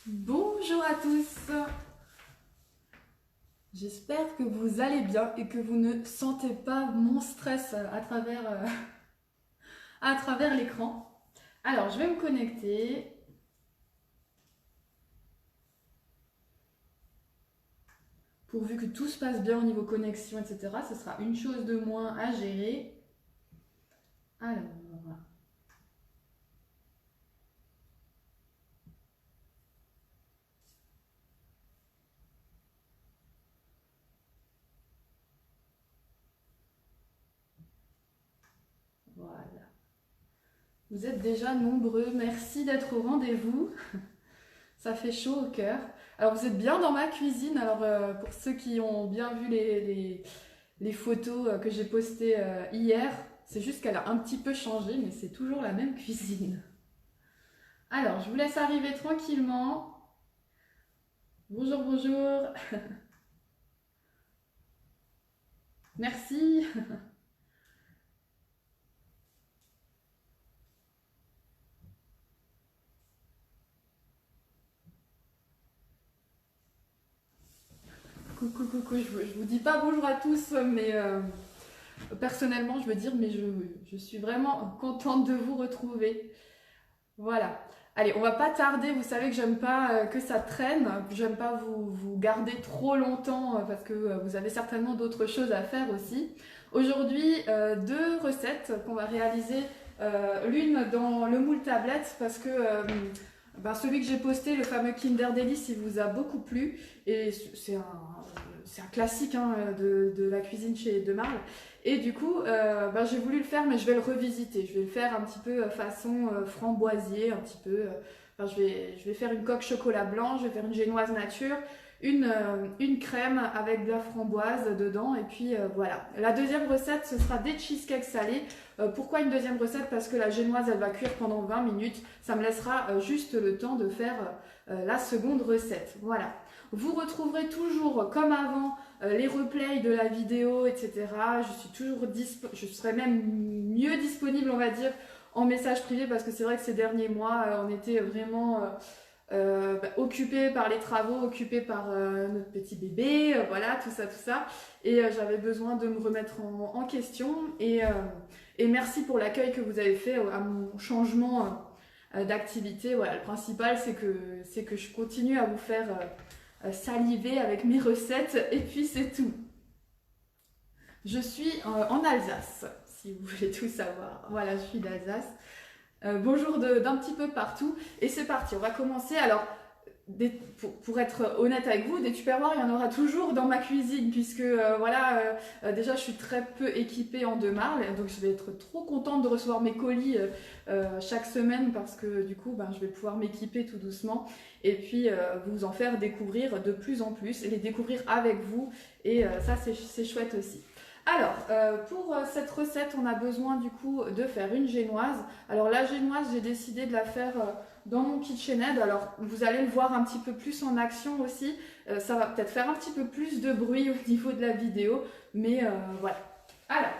Bonjour à tous, j'espère que vous allez bien et que vous ne sentez pas mon stress à travers l'écran. Alors, je vais me connecter. Pourvu que tout se passe bien au niveau connexion, etc. Ce sera une chose de moins à gérer. Alors, voilà. Vous êtes déjà nombreux, merci d'être au rendez-vous. Ça fait chaud au cœur. Alors, vous êtes bien dans ma cuisine. Alors, pour ceux qui ont bien vu les photos que j'ai postées hier, c'est juste qu'elle a un petit peu changé, mais c'est toujours la même cuisine. Alors, je vous laisse arriver tranquillement. Bonjour, bonjour. Merci. Coucou, coucou. Je vous dis pas bonjour à tous, mais personnellement, je veux dire, mais je suis vraiment contente de vous retrouver. Voilà. Allez, on va pas tarder. Vous savez que j'aime pas que ça traîne. J'aime pas vous garder trop longtemps parce que vous avez certainement d'autres choses à faire aussi. Aujourd'hui, deux recettes qu'on va réaliser. L'une dans le moule tablette parce que celui que j'ai posté, le fameux Kinder Delice, il vous a beaucoup plu. Et c'est un classique hein, de la cuisine chez De Marle. Et du coup, j'ai voulu le faire, mais je vais le revisiter. Je vais le faire un petit peu façon framboisier, un petit peu. Je vais faire une coque chocolat blanc, je vais faire une génoise nature, une crème avec de la framboise dedans. Et puis voilà. La deuxième recette, ce sera des cheesecakes salés. Pourquoi une deuxième recette? Parce que la génoise, elle va cuire pendant 20 minutes. Ça me laissera juste le temps de faire la seconde recette. Voilà. Vous retrouverez toujours, comme avant, les replays de la vidéo, etc. Je serai même mieux disponible, on va dire, en message privé parce que c'est vrai que ces derniers mois, on était vraiment occupés par les travaux, occupés par notre petit bébé, voilà, tout ça, tout ça. Et j'avais besoin de me remettre en question. Et merci pour l'accueil que vous avez fait à mon changement d'activité. Voilà, le principal, c'est que je continue à vous faire saliver avec mes recettes et puis c'est tout. Je suis en Alsace, si vous voulez tout savoir. Voilà, je suis d'Alsace. Bonjour d'un petit peu partout. Et c'est parti, on va commencer. Alors, pour être honnête avec vous, des tupperwares, il y en aura toujours dans ma cuisine, puisque déjà je suis très peu équipée en deux marles, donc je vais être trop contente de recevoir mes colis chaque semaine, parce que du coup, je vais pouvoir m'équiper tout doucement, et puis vous en faire découvrir de plus en plus, et les découvrir avec vous, et ça c'est chouette aussi. Alors, pour cette recette, on a besoin du coup de faire une génoise. Alors la génoise, j'ai décidé de la faire dans mon KitchenAid. Alors vous allez le voir un petit peu plus en action aussi. Ça va peut-être faire un petit peu plus de bruit au niveau de la vidéo, mais voilà. Alors,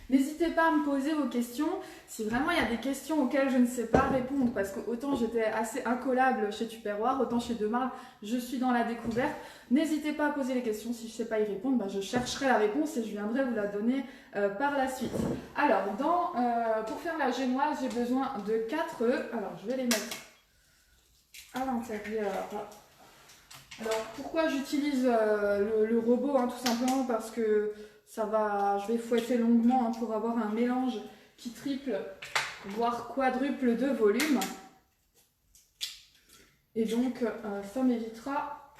n'hésitez pas à me poser vos questions. Si vraiment il y a des questions auxquelles je ne sais pas répondre, parce que autant j'étais assez incollable chez Tupperware, autant chez Demar, je suis dans la découverte. N'hésitez pas à poser les questions. Si je ne sais pas y répondre, je chercherai la réponse et je viendrai vous la donner par la suite. Alors, pour faire la génoise, j'ai besoin de 4 œufs. Alors, je vais les mettre à l'intérieur. Alors, pourquoi j'utilise le robot tout simplement parce que je vais fouetter longuement pour avoir un mélange qui triple, voire quadruple de volume. Et donc, ça m'évitera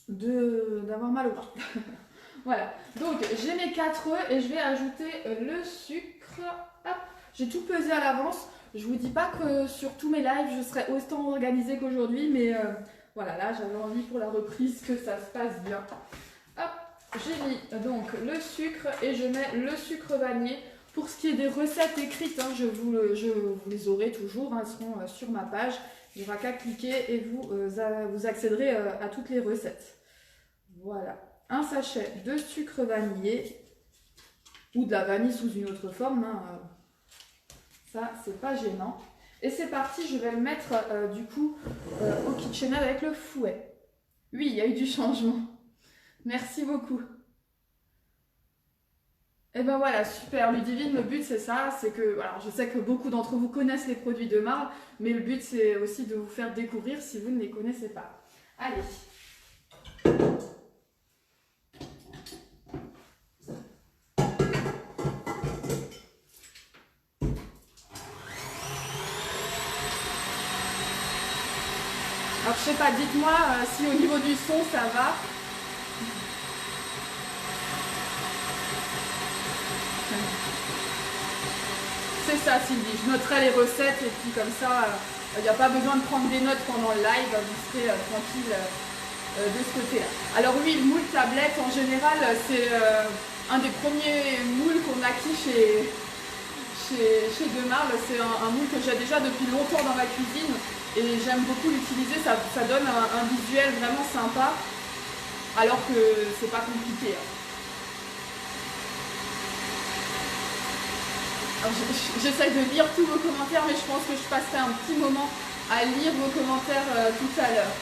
d'avoir mal au bras. Voilà, donc j'ai mes 4 œufs et je vais ajouter le sucre. Hop. J'ai tout pesé à l'avance. Je vous dis pas que sur tous mes lives je serai autant organisée qu'aujourd'hui, mais voilà, là j'avais envie pour la reprise que ça se passe bien. Hop, j'ai mis donc le sucre et je mets le sucre vanillé. Pour ce qui est des recettes écrites, je vous les aurai toujours, elles seront sur ma page. Il n'y aura qu'à cliquer et vous accéderez à toutes les recettes. Voilà. Un sachet de sucre vanillé. ou de la vanille sous une autre forme. Hein. Ça, c'est pas gênant. Et c'est parti, je vais le mettre du coup au KitchenAid avec le fouet. Oui, il y a eu du changement. Merci beaucoup. Et ben voilà, super, Ludivine, le but c'est ça, c'est que, alors je sais que beaucoup d'entre vous connaissent les produits de Marle, mais le but c'est aussi de vous faire découvrir si vous ne les connaissez pas. Allez. Alors je sais pas, dites-moi si au niveau du son ça va. C'est ça Sylvie, je noterai les recettes et puis comme ça, il n'y a pas besoin de prendre des notes pendant le live, vous serez tranquille de ce côté-là. Alors oui, le moule tablette en général, c'est un des premiers moules qu'on acquis chez De Marle. C'est un moule que j'ai déjà depuis longtemps dans ma cuisine et j'aime beaucoup l'utiliser, ça donne un visuel vraiment sympa alors que c'est pas compliqué. J'essaye de lire tous vos commentaires, mais je pense que je passerai un petit moment à lire vos commentaires tout à l'heure.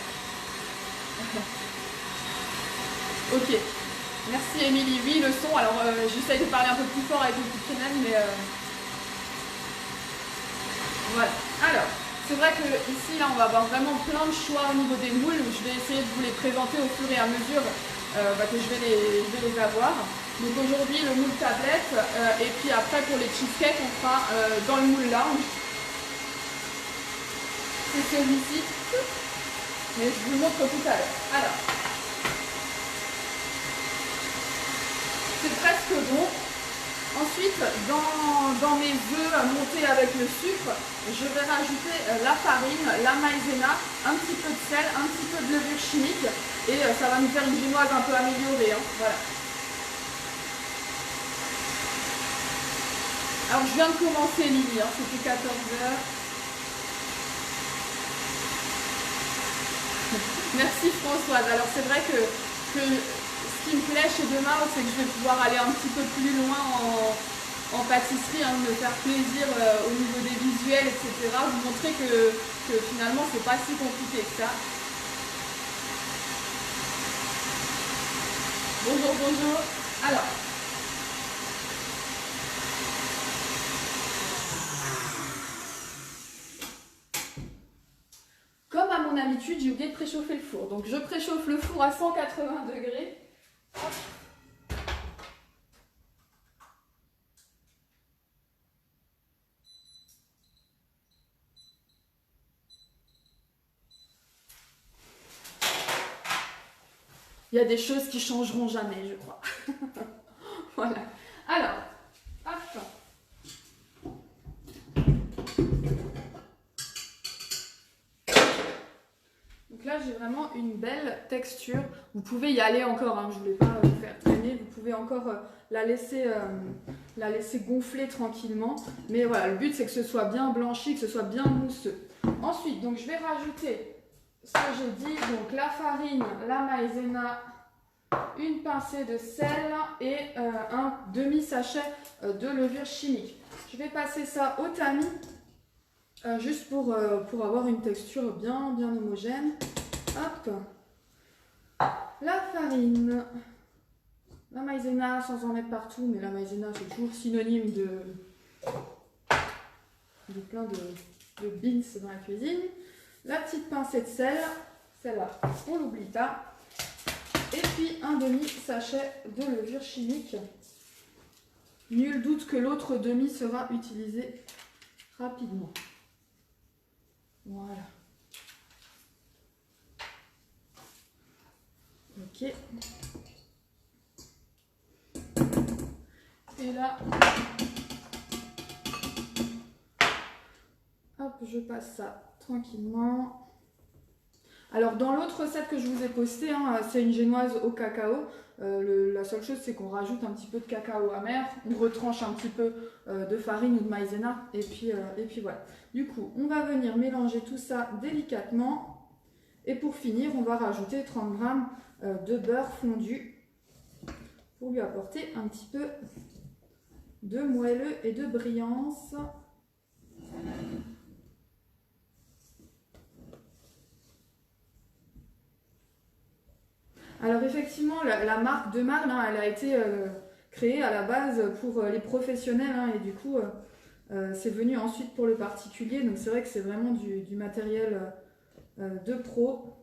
Ok, merci Émilie. Oui, le son, alors j'essaye de parler un peu plus fort avec le petit canal, mais voilà. Alors, c'est vrai que ici, là, on va avoir vraiment plein de choix au niveau des moules. Je vais essayer de vous les présenter au fur et à mesure que je vais les avoir. Donc aujourd'hui le moule tablette et puis après pour les cheesecakes on fera dans le moule lounge. C'est celui-ci, mais je vous le montre tout à l'heure. Alors, c'est presque bon. Ensuite, dans mes œufs montés avec le sucre, je vais rajouter la farine, la maïzena, un petit peu de sel, un petit peu de levure chimique et ça va nous faire une génoise un peu améliorée. Hein. Voilà. Alors je viens de commencer Lily, hein, c'était 14 h. Merci Françoise. Alors c'est vrai que ce qui me plaît chez De Marle, c'est que je vais pouvoir aller un petit peu plus loin en pâtisserie, hein, me faire plaisir au niveau des visuels, etc. Vous montrer que finalement c'est pas si compliqué que ça. Bonjour, bonjour. Alors. Comme à mon habitude, j'ai oublié de préchauffer le four. Donc je préchauffe le four à 180 degrés. Hop. Il y a des choses qui changeront jamais, je crois. Voilà. Alors, hop. Donc là, j'ai vraiment une belle texture. Vous pouvez y aller encore, hein, je ne voulais pas vous faire traîner. Vous pouvez encore la laisser gonfler tranquillement. Mais voilà, le but, c'est que ce soit bien blanchi, que ce soit bien mousseux. Ensuite, donc, je vais rajouter ce que j'ai dit. Donc, la farine, la maïzena, une pincée de sel et un demi-sachet de levure chimique. Je vais passer ça au tamis. Juste pour avoir une texture bien homogène. Hop. La farine. La maïzena sans en mettre partout, mais la maïzena c'est toujours synonyme de plein de beans dans la cuisine. La petite pincée de sel. Celle-là, on l'oublie pas. Et puis un demi-sachet de levure chimique. Nul doute que l'autre demi sera utilisé rapidement. Voilà. Ok. Et là, hop, je passe ça tranquillement. Alors dans l'autre recette que je vous ai postée, hein, c'est une génoise au cacao. La seule chose c'est qu'on rajoute un petit peu de cacao amer, on retranche un petit peu de farine ou de maïzena et puis voilà. Du coup, on va venir mélanger tout ça délicatement et pour finir, on va rajouter 30 g de beurre fondu pour lui apporter un petit peu de moelleux et de brillance. Alors effectivement, la marque de Marle, hein, elle a été créée à la base pour les professionnels, hein, et du coup, c'est venu ensuite pour le particulier. Donc c'est vrai que c'est vraiment du matériel de pro.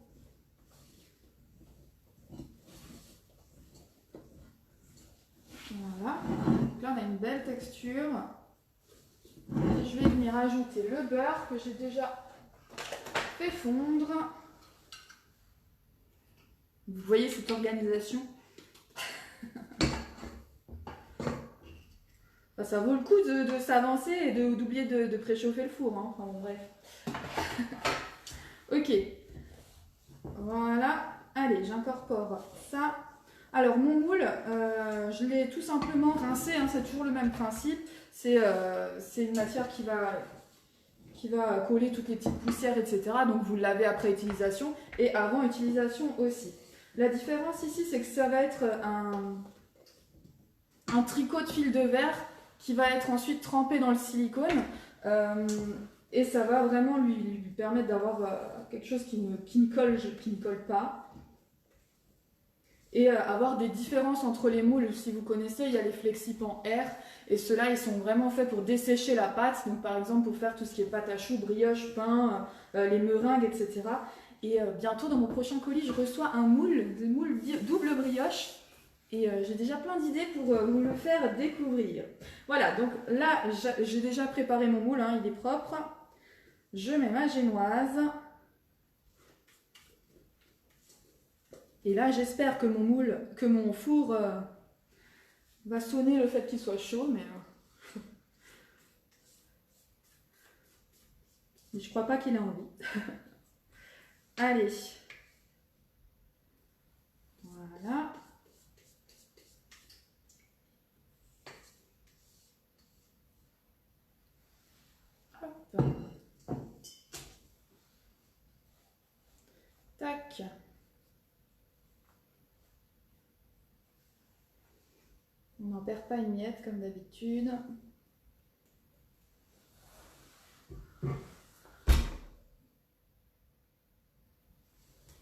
Voilà. Donc là, on a une belle texture. Et je vais venir ajouter le beurre que j'ai déjà fait fondre. Vous voyez cette organisation? Enfin, ça vaut le coup de s'avancer et d'oublier de préchauffer le four. Hein. Enfin, bon, bref. Ok. Voilà. Allez, j'incorpore ça. Alors, mon moule, je l'ai tout simplement rincé. Hein, c'est toujours le même principe. C'est une matière qui va coller toutes les petites poussières, etc. Donc, vous le lavez après utilisation et avant utilisation aussi. La différence ici, c'est que ça va être un tricot de fil de verre qui va être ensuite trempé dans le silicone. Et ça va vraiment lui permettre d'avoir quelque chose qui ne colle pas. Et avoir des différences entre les moules. Si vous connaissez, il y a les Flexipans Air. Et ceux-là, ils sont vraiment faits pour dessécher la pâte. Donc par exemple, pour faire tout ce qui est pâte à choux, brioche, pain, les meringues, etc. Et bientôt, dans mon prochain colis, je reçois un moule double brioche. Et j'ai déjà plein d'idées pour vous le faire découvrir. Voilà, donc là, j'ai déjà préparé mon moule, hein, il est propre. Je mets ma génoise. Et là, j'espère que mon four va sonner le fait qu'il soit chaud, mais je crois pas qu'il ait envie. Allez. Voilà. Hop. Tac. On n'en perd pas une miette comme d'habitude.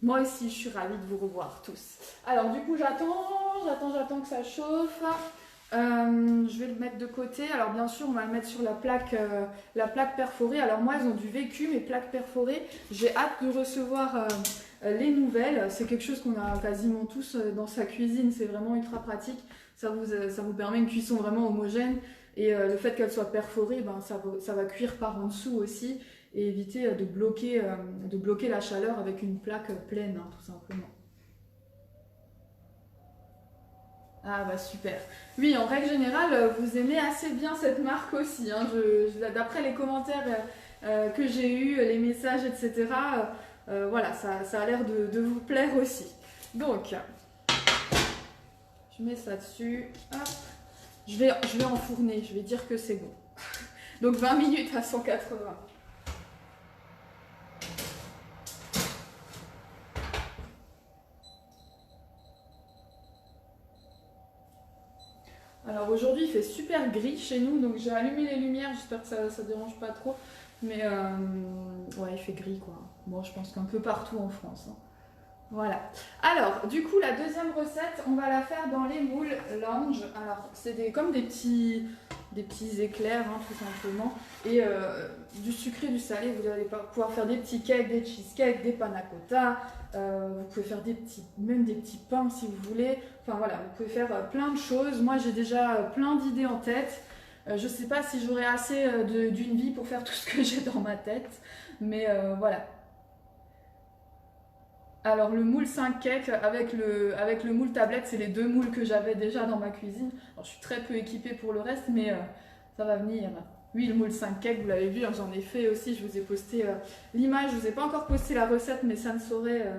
Moi aussi, je suis ravie de vous revoir tous. Alors du coup, j'attends que ça chauffe. Je vais le mettre de côté. Alors bien sûr, on va le mettre sur la plaque perforée. Alors moi, elles ont du vécu, mes plaques perforées. J'ai hâte de recevoir les nouvelles. C'est quelque chose qu'on a quasiment tous dans sa cuisine. C'est vraiment ultra pratique. Ça vous permet une cuisson vraiment homogène. Et le fait qu'elle soit perforée, ben, ça va cuire par en dessous aussi. Et éviter de bloquer la chaleur avec une plaque pleine, hein, tout simplement. Ah bah super. Oui, en règle générale, vous aimez assez bien cette marque aussi. Hein. D'après les commentaires que j'ai eus, les messages, etc., voilà, ça a l'air de vous plaire aussi. Donc, je mets ça dessus. Hop. Je vais enfourner, je vais dire que c'est bon. Donc 20 minutes à 180. Alors aujourd'hui il fait super gris chez nous, donc j'ai allumé les lumières, j'espère que ça ne dérange pas trop. Mais ouais, il fait gris quoi. Bon, je pense qu'un peu partout en France. Hein. Voilà. Alors, du coup, la deuxième recette, on va la faire dans les moules Lange. Alors, c'est comme des petits éclairs, hein, tout simplement. Et du sucré, du salé, vous allez pouvoir faire des petits cakes, des cheesecakes, des panna cotta. Vous pouvez faire même des petits pains si vous voulez. Enfin voilà, vous pouvez faire plein de choses. Moi, j'ai déjà plein d'idées en tête. Je ne sais pas si j'aurai assez d'une vie pour faire tout ce que j'ai dans ma tête. Mais voilà. Alors le moule 5 cakes avec le moule tablette, c'est les deux moules que j'avais déjà dans ma cuisine. Alors je suis très peu équipée pour le reste, mais ça va venir. Oui, le moule 5 cakes, vous l'avez vu, hein, j'en ai fait aussi, je vous ai posté l'image. Je ne vous ai pas encore posté la recette, mais ça ne saurait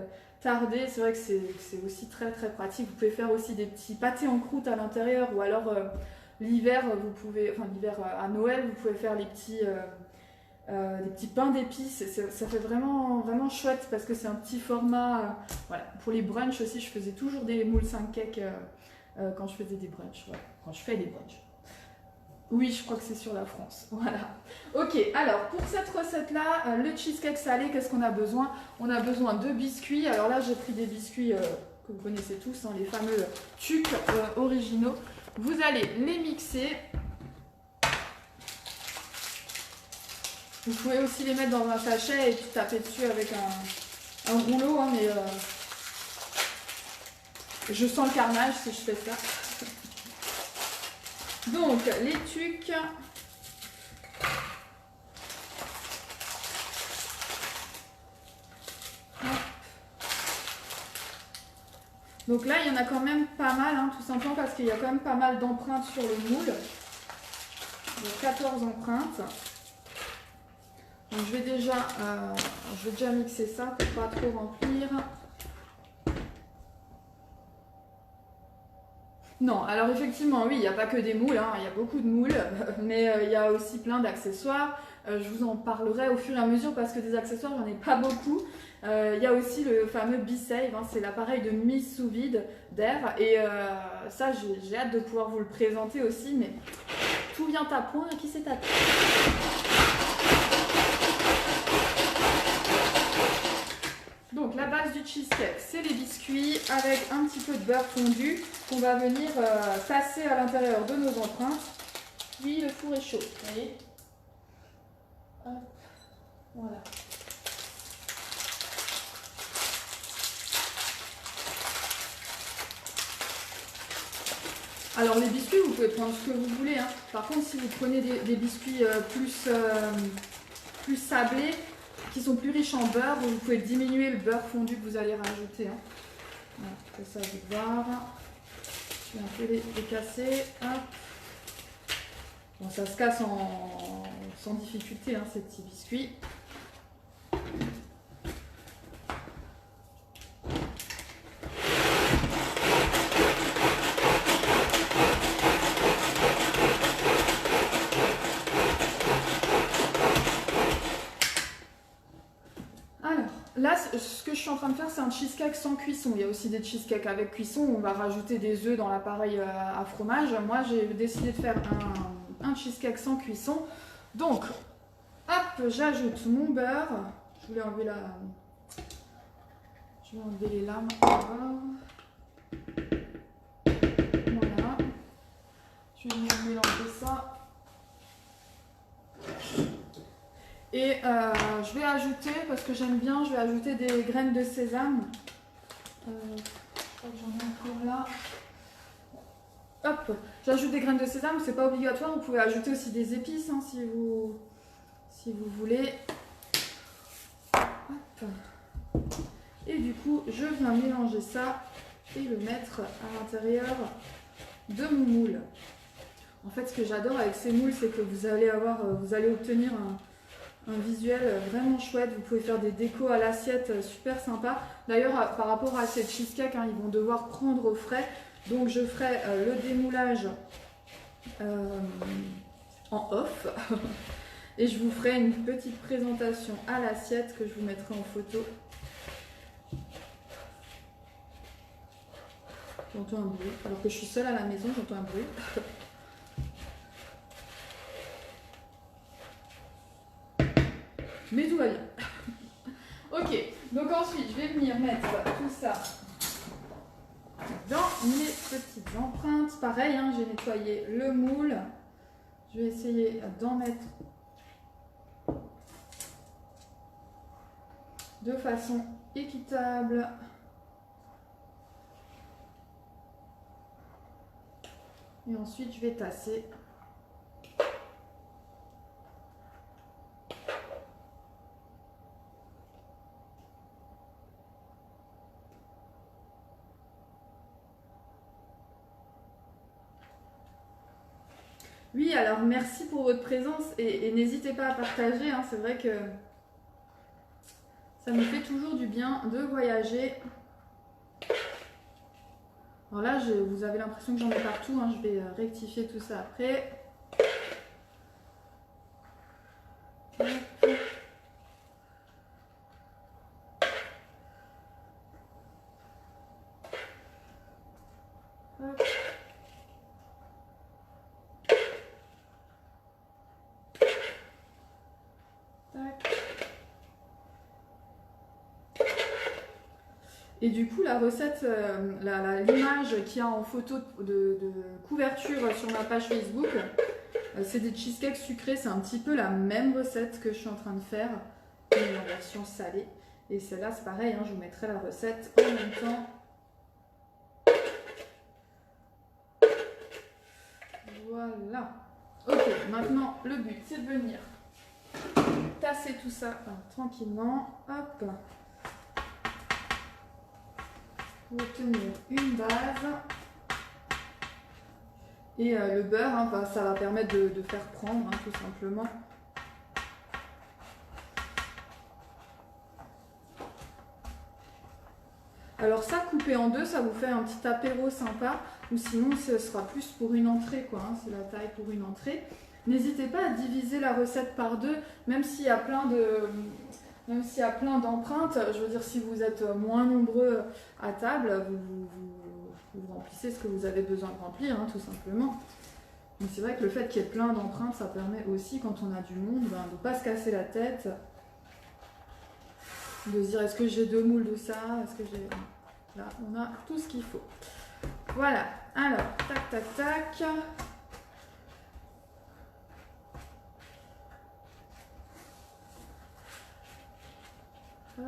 tarder. C'est vrai que c'est aussi très très pratique. Vous pouvez faire aussi des petits pâtés en croûte à l'intérieur, ou alors l'hiver, l'hiver à Noël, vous pouvez faire des petits pains d'épices, ça fait vraiment, vraiment chouette parce que c'est un petit format. Voilà. Pour les brunchs aussi, je faisais toujours des moules 5 cakes quand je faisais des brunchs. Voilà. Quand je fais des brunchs. Oui, je crois que c'est sur la France. Voilà. Ok, alors pour cette recette-là, le cheesecake salé, qu'est-ce qu'on a besoin? On a besoin de biscuits. Alors là, j'ai pris des biscuits que vous connaissez tous, hein, les fameux TUC originaux. Vous allez les mixer. Vous pouvez aussi les mettre dans un sachet et puis taper dessus avec un rouleau, hein, mais je sens le carnage si je fais ça. Donc, les tucs. Donc là, il y en a quand même pas mal, hein, tout simplement parce qu'il y a quand même pas mal d'empreintes sur le moule. Donc 14 empreintes. Donc je vais déjà mixer ça pour pas trop remplir. Non, alors effectivement, oui, il n'y a pas que des moules, hein, il y a beaucoup de moules, mais il y a aussi plein d'accessoires. Je vous en parlerai au fur et à mesure parce que des accessoires, j'en ai pas beaucoup. Il y a aussi le fameux B-Save, hein, c'est l'appareil de mise sous vide d'air. Et ça, j'ai hâte de pouvoir vous le présenter aussi, mais tout vient à point et qui s'est tapé. Donc la base du cheesecake, c'est les biscuits avec un petit peu de beurre fondu qu'on va venir tasser à l'intérieur de nos empreintes. Oui, le four est chaud, vous voyez. Hop, voilà. Alors les biscuits, vous pouvez prendre ce que vous voulez, hein. Par contre, si vous prenez des biscuits plus sablés, qui sont plus riches en beurre, vous pouvez diminuer le beurre fondu que vous allez rajouter, hein. Voilà, comme ça, je vais voir. Je vais un peu les casser. Hop. Bon, ça se casse sans difficulté, hein, ces petits biscuits. Là, ce que je suis en train de faire, c'est un cheesecake sans cuisson. Il y a aussi des cheesecakes avec cuisson où on va rajouter des œufs dans l'appareil à fromage. Moi, j'ai décidé de faire un cheesecake sans cuisson. Donc, hop, j'ajoute mon beurre. Je voulais enlever Je vais enlever les lames. Voilà. Je vais venir mélanger ça. Et je vais ajouter, parce que j'aime bien, je vais ajouter des graines de sésame. Je crois que j'en ai encore là. Hop, j'ajoute des graines de sésame, c'est pas obligatoire, vous pouvez ajouter aussi des épices, hein, si vous voulez. Hop. Et du coup, je viens mélanger ça et le mettre à l'intérieur de mon moule. En fait, ce que j'adore avec ces moules, c'est que vous allez obtenir un visuel vraiment chouette. Vous pouvez faire des décos à l'assiette super sympa. D'ailleurs, par rapport à ces cheesecakes, hein, ils vont devoir prendre au frais. Donc je ferai le démoulage en off. Et je vous ferai une petite présentation à l'assiette que je vous mettrai en photo. J'entends un bruit. Alors que je suis seule à la maison, j'entends un bruit. Mais tout va bien. Ok, donc ensuite je vais venir mettre tout ça dans mes petites empreintes. Pareil, hein, j'ai nettoyé le moule. Je vais essayer d'en mettre de façon équitable. Et ensuite je vais tasser. Oui, alors merci pour votre présence et n'hésitez pas à partager, hein, c'est vrai que ça me fait toujours du bien de voyager. Alors là, vous avez l'impression que j'en ai partout, hein, je vais rectifier tout ça après. Tac. Et du coup, la recette, l'image qu'il y a en photo de couverture sur ma page Facebook, c'est des cheesecakes sucrés. C'est un petit peu la même recette que je suis en train de faire, mais en version salée. Et celle-là, c'est pareil, hein, je vous mettrai la recette en même temps. Voilà. Ok, maintenant, le but, c'est de venir tasser tout ça tranquillement. Hop. Pour obtenir une base. Et le beurre, hein, ça va permettre de faire prendre, hein, tout simplement. Alors ça, coupé en deux, ça vous fait un petit apéro sympa. Ou sinon, ce sera plus pour une entrée, quoi. Hein, c'est la taille pour une entrée. N'hésitez pas à diviser la recette par deux, même s'il y a plein d'empreintes. Je veux dire, si vous êtes moins nombreux à table, vous remplissez ce que vous avez besoin de remplir, hein, tout simplement. Mais c'est vrai que le fait qu'il y ait plein d'empreintes, ça permet aussi, quand on a du monde, de ne pas se casser la tête. De se dire, est-ce que j'ai 2 moules de ça? Est-ce que j'ai... Là, on a tout ce qu'il faut. Voilà. Alors, tac, tac, tac. Hop.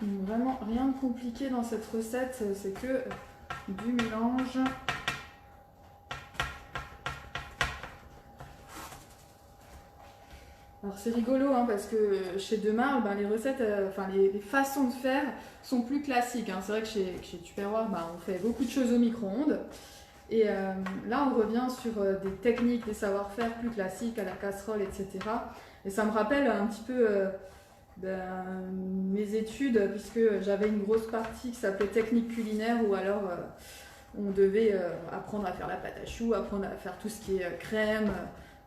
Vraiment rien de compliqué dans cette recette, c'est que du mélange. Alors c'est rigolo, hein, parce que chez Demarle, les recettes, les façons de faire sont plus classiques. Hein. C'est vrai que chez Tupperware, on fait beaucoup de choses au micro-ondes. Et là, on revient sur des techniques, des savoir-faire plus classiques à la casserole, etc. Et ça me rappelle un petit peu mes études, puisque j'avais une grosse partie qui s'appelait technique culinaire, où alors on devait apprendre à faire la pâte à choux, apprendre à faire tout ce qui est crème,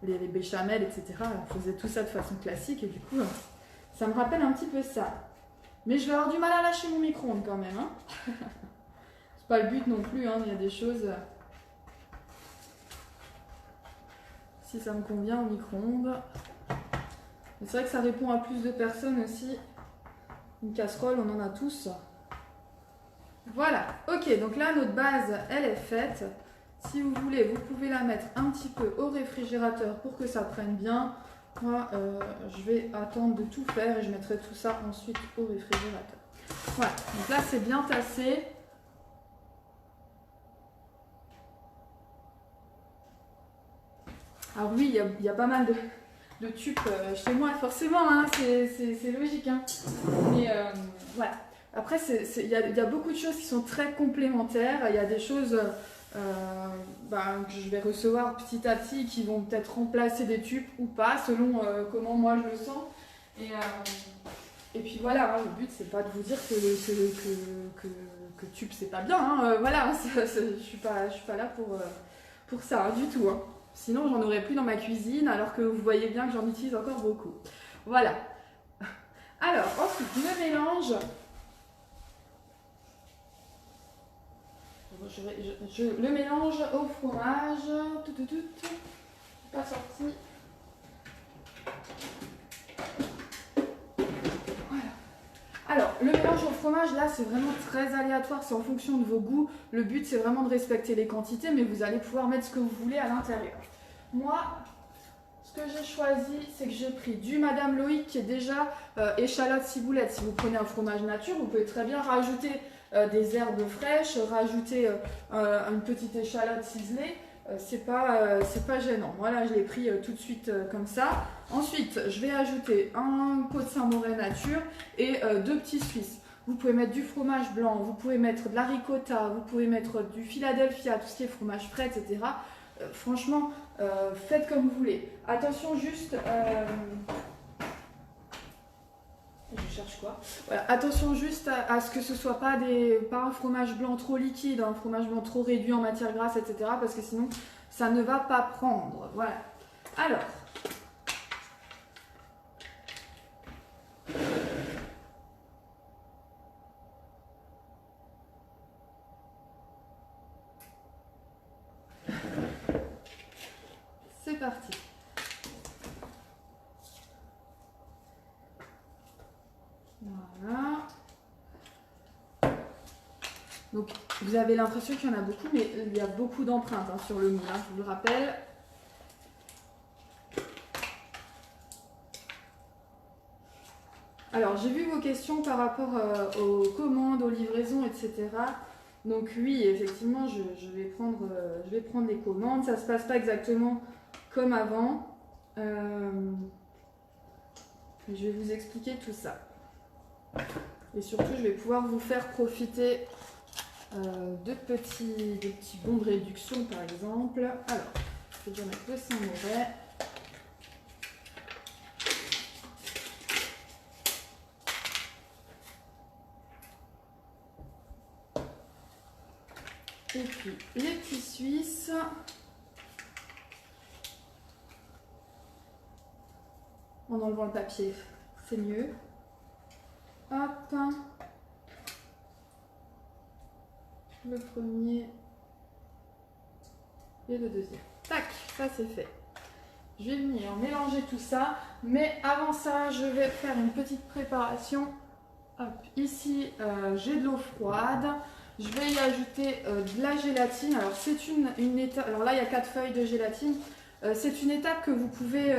les béchamels, etc. On faisait tout ça de façon classique et du coup, ça me rappelle un petit peu ça. Mais je vais avoir du mal à lâcher mon micro-ondes quand même. Hein. C'est pas le but non plus, hein. Il y a des choses... Si ça me convient au micro-ondes. C'est vrai que ça répond à plus de personnes aussi. Une casserole, on en a tous. Voilà. Ok, donc là, notre base, elle est faite. Si vous voulez, vous pouvez la mettre un petit peu au réfrigérateur pour que ça prenne bien. Moi, je vais attendre de tout faire et je mettrai tout ça ensuite au réfrigérateur. Voilà, donc là c'est bien tassé. Alors oui, il y a pas mal de tubes chez moi, forcément, hein, c'est logique. Hein. Mais voilà. Après, il y a beaucoup de choses qui sont très complémentaires. Il y a des choses... que je vais recevoir petit à petit qui vont peut-être remplacer des tubes ou pas selon comment moi je le sens et puis voilà, hein, le but c'est pas de vous dire que tube c'est pas bien, hein, voilà, je suis pas là pour ça, hein, du tout, hein. Sinon j'en aurais plus dans ma cuisine alors que vous voyez bien que j'en utilise encore beaucoup. Voilà. Alors ensuite le mélange. Je le mélange au fromage. Pas sorti. Voilà. Alors, le mélange au fromage, là, c'est vraiment très aléatoire. C'est en fonction de vos goûts. Le but, c'est vraiment de respecter les quantités, mais vous allez pouvoir mettre ce que vous voulez à l'intérieur. Moi, ce que j'ai choisi, c'est que j'ai pris du Madame Loïc qui est déjà échalote ciboulette. Si vous prenez un fromage nature, vous pouvez très bien rajouter des herbes fraîches, rajouter une petite échalote ciselée, c'est pas gênant. Voilà, je l'ai pris tout de suite comme ça. Ensuite, je vais ajouter un pot de Saint-Mauré nature et 2 petits Suisses. Vous pouvez mettre du fromage blanc, vous pouvez mettre de la ricotta, vous pouvez mettre du Philadelphia, tout ce qui est fromage frais, etc. Franchement, faites comme vous voulez. Attention juste... Je cherche quoi? Voilà. Attention juste à ce que ce soit pas un fromage blanc trop liquide, un fromage blanc trop réduit en matière grasse, etc. Parce que sinon, ça ne va pas prendre. Voilà. Alors. c'est parti. Voilà. Donc, vous avez l'impression qu'il y en a beaucoup, mais il y a beaucoup d'empreintes hein, sur le moule, hein, je vous le rappelle. Alors, j'ai vu vos questions par rapport aux commandes, aux livraisons, etc. Donc oui, effectivement, je vais prendre les commandes. Ça ne se passe pas exactement comme avant. Je vais vous expliquer tout ça. Et surtout, je vais pouvoir vous faire profiter de petits bons de réduction, par exemple. Alors, je vais déjà mettre le Saint-Mauvais. Et puis les petits suisses. En enlevant le papier, c'est mieux. Hop. Le premier et le deuxième. Tac, ça c'est fait. Je vais venir mélanger tout ça. Mais avant ça, je vais faire une petite préparation. Hop, ici, j'ai de l'eau froide. Je vais y ajouter de la gélatine. Alors, c'est une étape. Alors là, il y a 4 feuilles de gélatine. C'est une étape que vous pouvez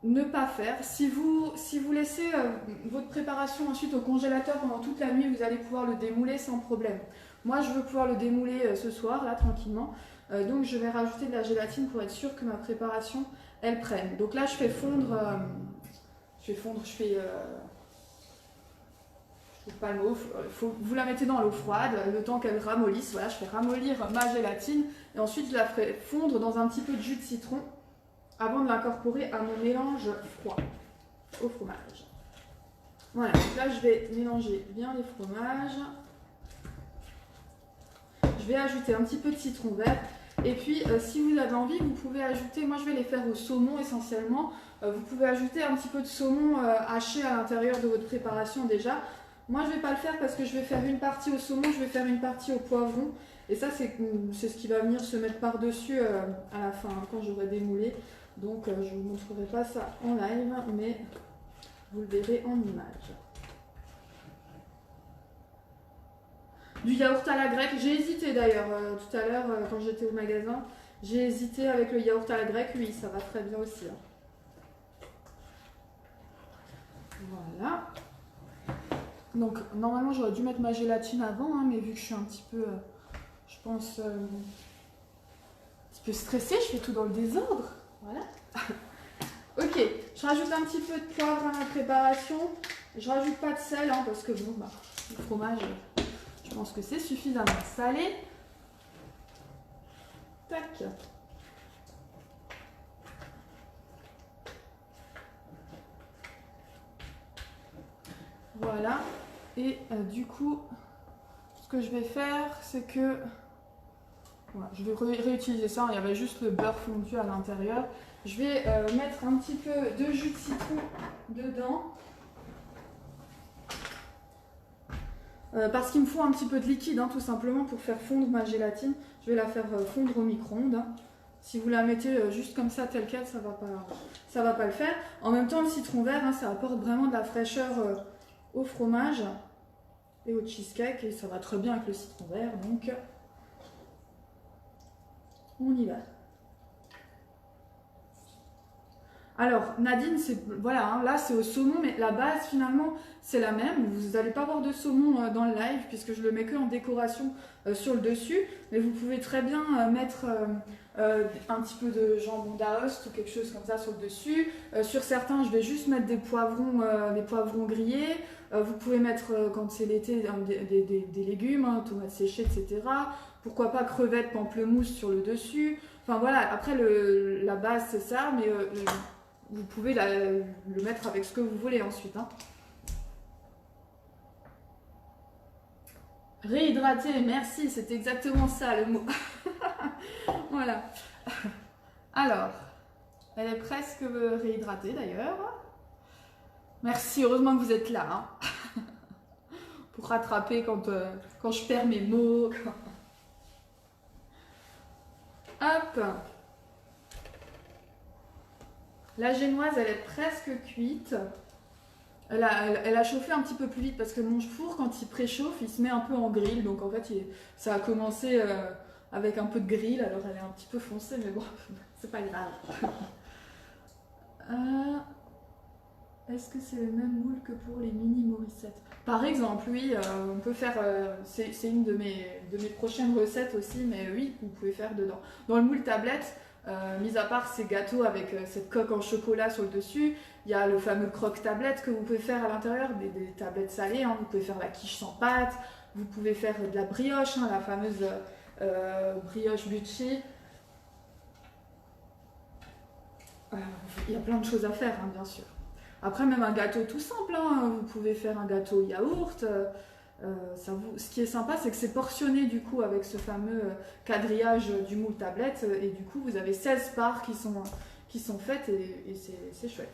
ne pas faire. Si vous laissez votre préparation ensuite au congélateur pendant toute la nuit, vous allez pouvoir le démouler sans problème. Moi, je veux pouvoir le démouler ce soir, là, tranquillement. Donc, je vais rajouter de la gélatine pour être sûr que ma préparation, elle prenne. Donc là, je fais fondre. Pas le mot, vous la mettez dans l'eau froide, le temps qu'elle ramollisse. Voilà, je fais ramollir ma gélatine et ensuite je la ferai fondre dans un petit peu de jus de citron avant de l'incorporer à mon mélange froid au fromage. Voilà, donc là je vais mélanger bien les fromages. Je vais ajouter un petit peu de citron vert. Et puis, si vous avez envie, vous pouvez ajouter, moi je vais les faire au saumon essentiellement, vous pouvez ajouter un petit peu de saumon haché à l'intérieur de votre préparation déjà. Moi, je ne vais pas le faire parce que je vais faire une partie au saumon, je vais faire une partie au poivron. Et ça, c'est ce qui va venir se mettre par-dessus à la fin, hein, quand j'aurai démoulé. Donc, je ne vous montrerai pas ça en live, mais vous le verrez en image. Du yaourt à la grecque, j'ai hésité d'ailleurs tout à l'heure quand j'étais au magasin. J'ai hésité avec le yaourt à la grecque, oui, ça va très bien aussi. Hein. Voilà. Donc, normalement, j'aurais dû mettre ma gélatine avant, hein, mais vu que je suis un petit peu, je pense, un petit peu stressée, je fais tout dans le désordre. Voilà. Ok, je rajoute un petit peu de poivre à ma préparation. Je rajoute pas de sel, hein, parce que bon, bah, le fromage, je pense que c'est suffisamment salé. Tac. Voilà. Et du coup, ce que je vais faire, c'est que voilà, je vais réutiliser ça. Il y avait juste le beurre fondu à l'intérieur. Je vais mettre un petit peu de jus de citron dedans. Parce qu'il me faut un petit peu de liquide, hein, tout simplement, pour faire fondre ma gélatine. Je vais la faire fondre au micro-ondes. Hein. Si vous la mettez juste comme ça, telle quelle, ça va pas le faire. En même temps, le citron vert, hein, ça apporte vraiment de la fraîcheur au fromage et au cheesecake. Et ça va très bien avec le citron vert, donc on y va. Alors, Nadine, voilà, hein, là c'est au saumon, mais la base finalement c'est la même. Vous n'allez pas avoir de saumon dans le live puisque je le mets que en décoration sur le dessus. Mais vous pouvez très bien mettre un petit peu de jambon d'Aoste ou quelque chose comme ça sur le dessus. Sur certains, je vais juste mettre des poivrons grillés. Vous pouvez mettre, quand c'est l'été, des légumes, hein, tomates séchées, etc. Pourquoi pas crevettes, pamplemousse sur le dessus. Enfin voilà, après la base c'est ça, mais vous pouvez le mettre avec ce que vous voulez ensuite. Hein. Réhydrater, merci, c'est exactement ça le mot. Voilà. Alors, elle est presque réhydratée d'ailleurs. Merci, heureusement que vous êtes là. Hein. Pour rattraper quand je perds mes mots. Hop. La génoise, elle est presque cuite. Elle a chauffé un petit peu plus vite parce que mon four, quand il préchauffe, il se met un peu en grill. Donc en fait, ça a commencé avec un peu de grill. Alors elle est un petit peu foncée, mais bon, c'est pas grave. Est-ce que c'est le même moule que pour les mini Morissette? Par exemple, oui, on peut faire. C'est une de mes prochaines recettes aussi, mais oui, vous pouvez faire dedans. Dans le moule tablette, mis à part ces gâteaux avec cette coque en chocolat sur le dessus, il y a le fameux croque-tablette que vous pouvez faire à l'intérieur, des tablettes salées. Hein. Vous pouvez faire la quiche sans pâte, vous pouvez faire de la brioche, hein, la fameuse brioche bucci. Il y a plein de choses à faire, hein, bien sûr. Après, même un gâteau tout simple, hein, vous pouvez faire un gâteau yaourt. Ce qui est sympa, c'est que c'est portionné du coup avec ce fameux quadrillage du moule tablette. Et du coup, vous avez 16 parts qui sont faites et c'est chouette.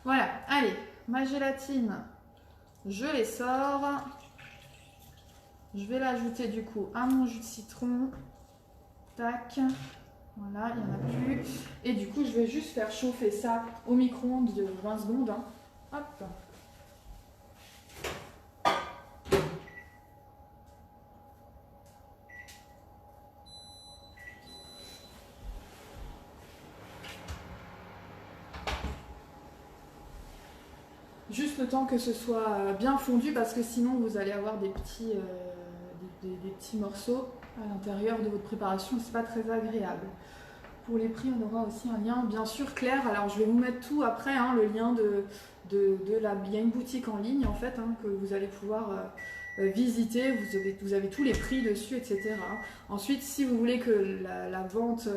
Voilà, allez, ma gélatine, je les sors. Je vais l'ajouter du coup à mon jus de citron. Tac. Voilà, il n'y en a plus. Et du coup, je vais juste faire chauffer ça au micro-ondes de 20 secondes. Hein. Hop. Juste le temps que ce soit bien fondu parce que sinon vous allez avoir des petits morceaux à l'intérieur de votre préparation. C'est pas très agréable. Pour les prix, on aura aussi un lien, bien sûr, Claire. Alors, je vais vous mettre tout après, hein, le lien de la... Il y a une boutique en ligne, en fait, hein, que vous allez pouvoir visiter. Vous avez tous les prix dessus, etc. Ensuite, si vous voulez que la vente,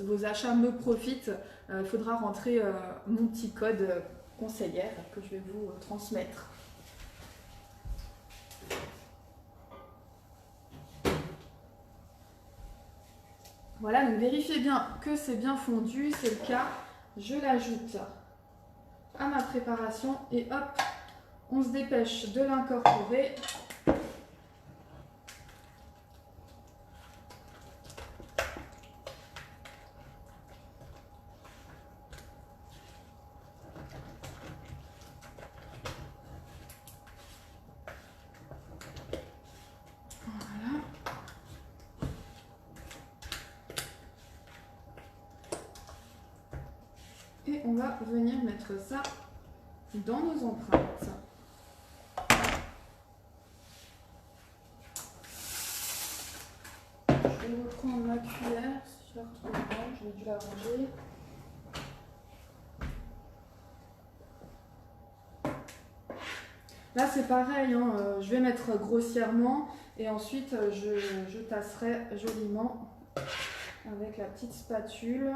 vos achats me profitent, il faudra rentrer mon petit code conseillère que je vais vous transmettre. Voilà, donc vérifiez bien que c'est bien fondu, c'est le cas. Je l'ajoute à ma préparation et hop, on se dépêche de l'incorporer. Voilà. Et on va venir mettre ça dans nos empreintes. Je vais reprendre ma cuillère, si je la retrouve pas, je vais dû la ranger. Là c'est pareil, hein, je vais mettre grossièrement et ensuite je tasserai joliment avec la petite spatule.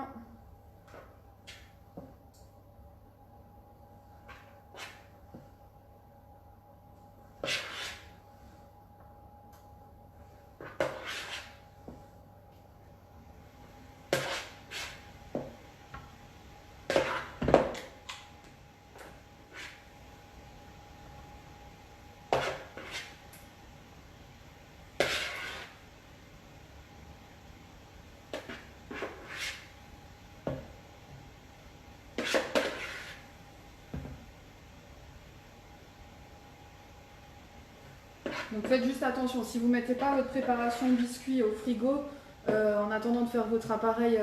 Donc faites juste attention, si vous ne mettez pas votre préparation de biscuits au frigo, en attendant de faire votre appareil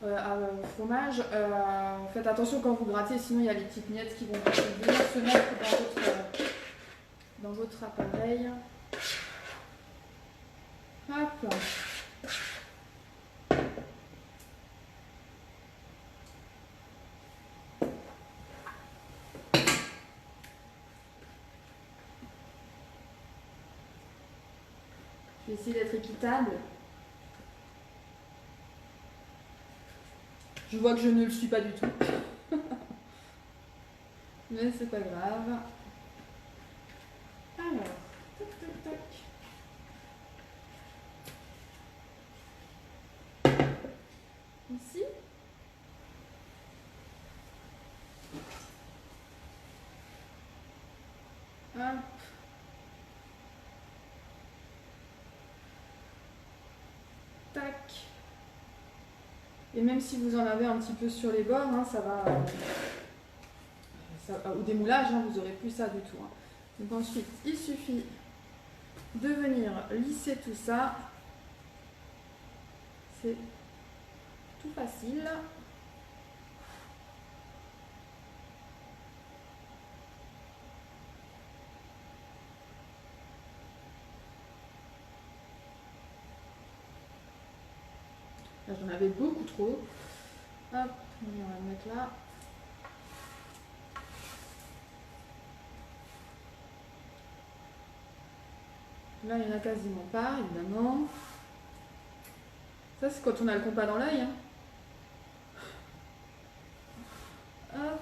à fromage, faites attention quand vous grattez, sinon il y a les petites miettes qui vont venir se mettre dans votre appareil. Hop. Je vais essayer d'être équitable. Je vois que je ne le suis pas du tout. Mais c'est pas grave. Alors, tac, tac, tac. Ici. Hop. Tac. Et même si vous en avez un petit peu sur les bords, hein, ça va... au démoulage, hein, vous n'aurez plus ça du tout. Hein. Donc ensuite, il suffit de venir lisser tout ça. C'est tout facile. Là, j'en avais beaucoup trop. Hop, on va le mettre là. Là, il n'y en a quasiment pas, évidemment. Ça, c'est quand on a le compas dans l'œil. Hein. Hop.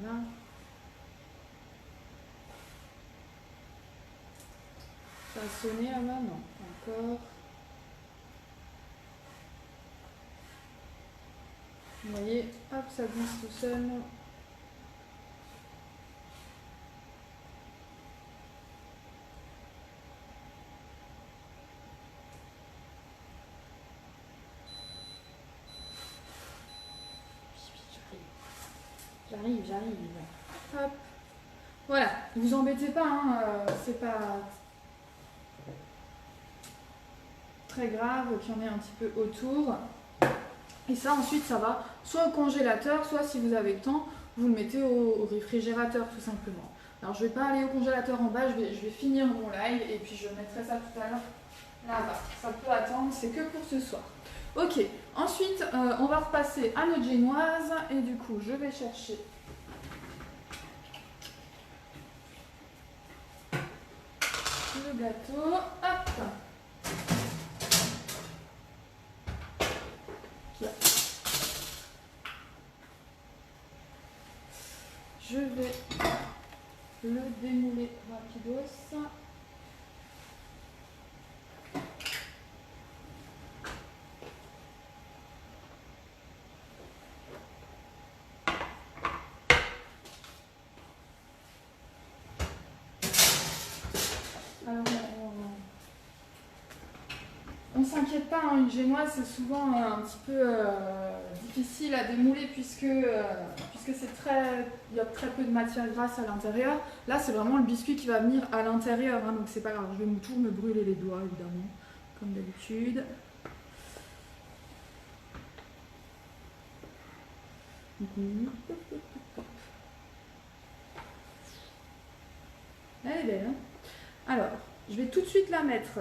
Voilà. Ça a sonné là-bas? Non, pas encore. Vous voyez, hop, ça glisse tout seul. J'arrive. Hop. Voilà, ne vous embêtez pas, hein, c'est pas très grave qu'il y en ait un petit peu autour. Et ça, ensuite, ça va soit au congélateur, soit si vous avez le temps, vous le mettez au réfrigérateur, tout simplement. Alors, je ne vais pas aller au congélateur en bas, je vais finir mon live et puis je mettrai ça tout à l'heure là-bas. Ça peut attendre, c'est que pour ce soir. Ok, ensuite, on va repasser à notre génoise et du coup, je vais chercher le gâteau. Hop! Je vais le démouler rapidos. Alors, on s'inquiète pas, hein, une génoise c'est souvent un petit peu difficile à démouler puisque il y a très peu de matière grasse à l'intérieur. Là c'est vraiment le biscuit qui va venir à l'intérieur, hein, donc c'est pas grave, je vais tout me brûler les doigts évidemment, comme d'habitude. Elle est belle, hein. Alors, je vais tout de suite la mettre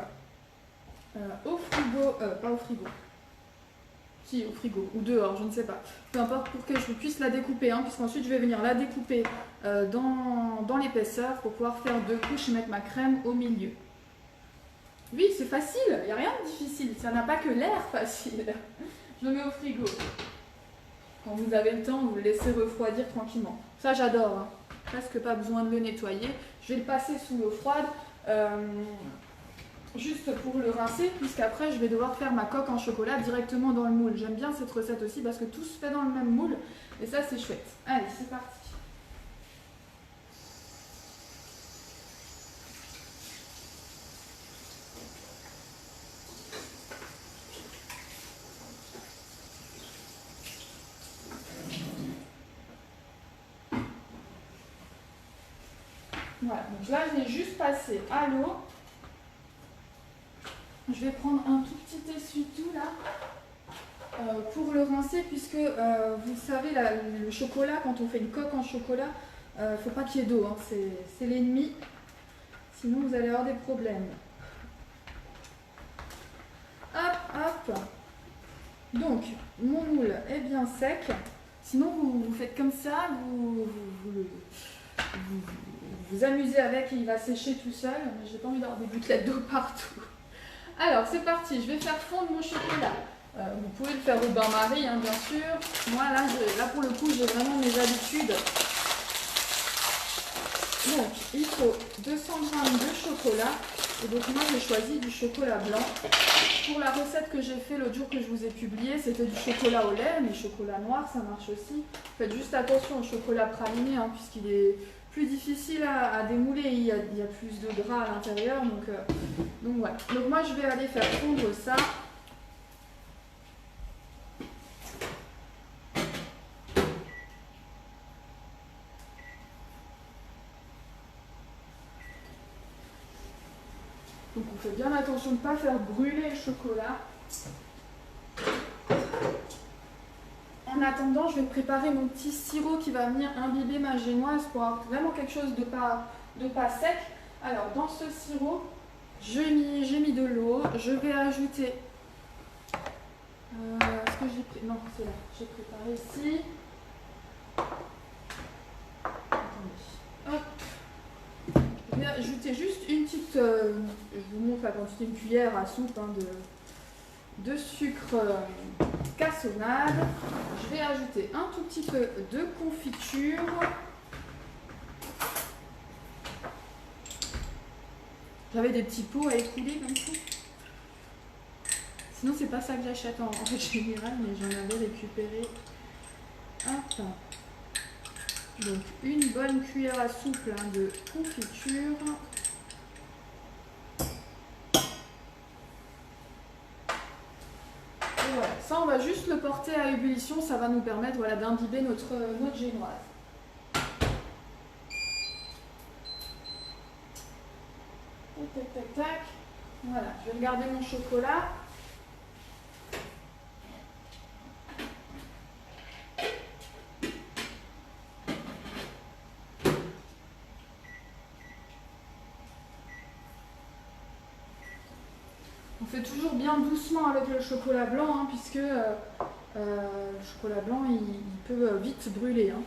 au frigo, pas au frigo, si au frigo, ou dehors, je ne sais pas, peu importe, pour que je puisse la découper, hein, puisqu'ensuite je vais venir la découper dans l'épaisseur pour pouvoir faire 2 couches et mettre ma crème au milieu. Oui, c'est facile, il n'y a rien de difficile, ça n'a pas que l'air facile. Je le mets au frigo. Quand vous avez le temps, vous le laissez refroidir tranquillement. Ça j'adore, hein. Presque pas besoin de le nettoyer. Je vais le passer sous l'eau froide. Juste pour le rincer, puisqu'après je vais devoir faire ma coque en chocolat directement dans le moule. J'aime bien cette recette aussi parce que tout se fait dans le même moule et ça c'est chouette. Allez, c'est parti. Voilà, donc là je l'ai juste passé à l'eau. Je vais prendre un tout petit essuie-tout là pour le rincer puisque vous savez le chocolat, quand on fait une coque en chocolat, faut pas qu'il y ait d'eau, hein, c'est l'ennemi, sinon vous allez avoir des problèmes. Hop, hop. Donc mon moule est bien sec, sinon vous faites comme ça, vous amusez avec et il va sécher tout seul, mais j'ai pas envie d'avoir des gouttelettes d'eau partout. Alors c'est parti, je vais faire fondre mon chocolat. Vous pouvez le faire au bain-marie, hein, bien sûr. Moi là pour le coup j'ai vraiment mes habitudes. Donc il faut 200 g de chocolat Et donc moi j'ai choisi du chocolat blanc. Pour la recette que j'ai fait l'autre jour que je vous ai publiée, c'était du chocolat au lait, mais chocolat noir ça marche aussi. Faites juste attention au chocolat praliné, hein, puisqu'il est plus difficile à démouler, il y a plus de gras à l'intérieur. Donc voilà. Donc moi je vais aller faire fondre ça. Donc on fait bien attention de ne pas faire brûler le chocolat. En attendant, je vais préparer mon petit sirop qui va venir imbiber ma génoise pour avoir vraiment quelque chose de pas sec. Alors dans ce sirop, j'ai mis de l'eau. Je vais ajouter... Est-ce que j'ai pris... Non, c'est là. J'ai préparé ici. Attendez. Hop. Je vais ajouter juste une petite... je vous montre la quantité, une cuillère à soupe hein, de sucre cassonade. Je vais ajouter un tout petit peu de confiture. J'avais des petits pots à écouler comme ça. Sinon c'est pas ça que j'achète en général, mais j'en avais récupéré. Hop. Donc une bonne cuillère à soupe hein, de confiture. Et voilà, ça on va juste le porter à ébullition, ça va nous permettre voilà, d'imbiber notre génoise. Tac, tac, tac. Voilà, je vais regarder mon chocolat. On fait toujours bien doucement avec le chocolat blanc, hein, puisque le chocolat blanc, il peut vite brûler. Hein.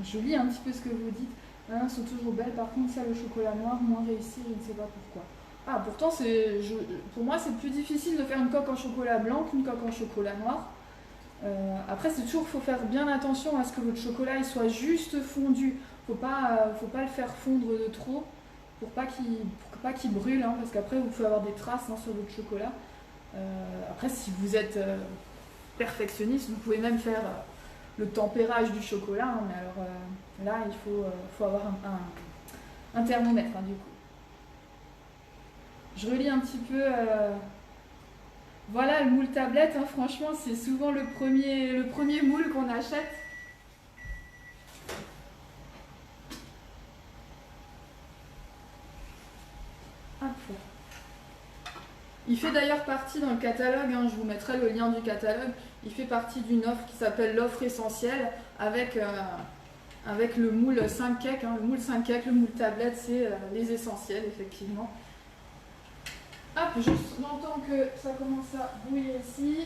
Je lis un petit peu ce que vous dites. Elles sont toujours belles, par contre, ça, le chocolat noir, moins réussi, je ne sais pas pourquoi. Ah, pourtant, pour moi, c'est plus difficile de faire une coque en chocolat blanc qu'une coque en chocolat noir. Après, c'est toujours, faut faire bien attention à ce que votre chocolat il soit juste fondu. Faut pas le faire fondre de trop pour pas qu'il brûle, hein, parce qu'après, vous pouvez avoir des traces hein, sur votre chocolat. Après, si vous êtes perfectionniste, vous pouvez même faire le tempérage du chocolat, hein, mais alors là, il faut avoir un thermomètre, hein, du coup. Je relis un petit peu... Voilà, le moule tablette, hein, franchement, c'est souvent le premier moule qu'on achète. Hop. Il fait d'ailleurs partie dans le catalogue, hein, je vous mettrai le lien du catalogue, il fait partie d'une offre qui s'appelle l'offre essentielle avec le moule 5 cakes. Hein, le moule 5 cakes, le moule tablette, c'est les essentiels, effectivement. Hop, j'entends que ça commence à bouillir ici.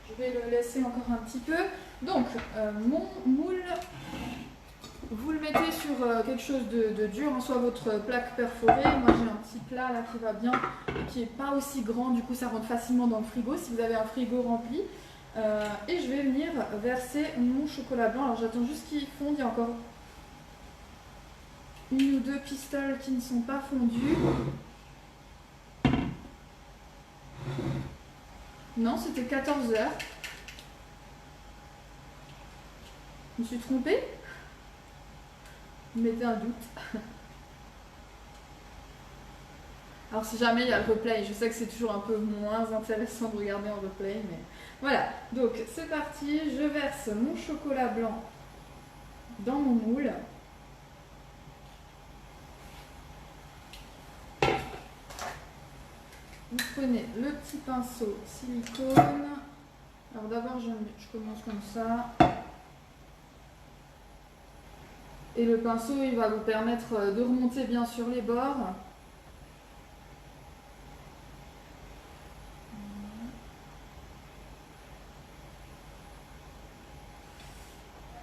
Je vais le laisser encore un petit peu. Donc, mon moule, vous le mettez sur quelque chose de dur, hein, soit votre plaque perforée. Moi, j'ai un petit plat là qui va bien et qui n'est pas aussi grand. Du coup, ça rentre facilement dans le frigo si vous avez un frigo rempli. Et je vais venir verser mon chocolat blanc. Alors, j'attends juste qu'il fonde. Il y a encore une ou deux pistoles qui ne sont pas fondues. Non, c'était 14 heures. Je me suis trompée? Vous mettez un doute. Alors si jamais il y a le replay, je sais que c'est toujours un peu moins intéressant de regarder en replay, mais voilà. Donc c'est parti, je verse mon chocolat blanc dans mon moule. Vous prenez le petit pinceau silicone. Alors d'abord je commence comme ça. Et le pinceau il va vous permettre de remonter bien sur les bords.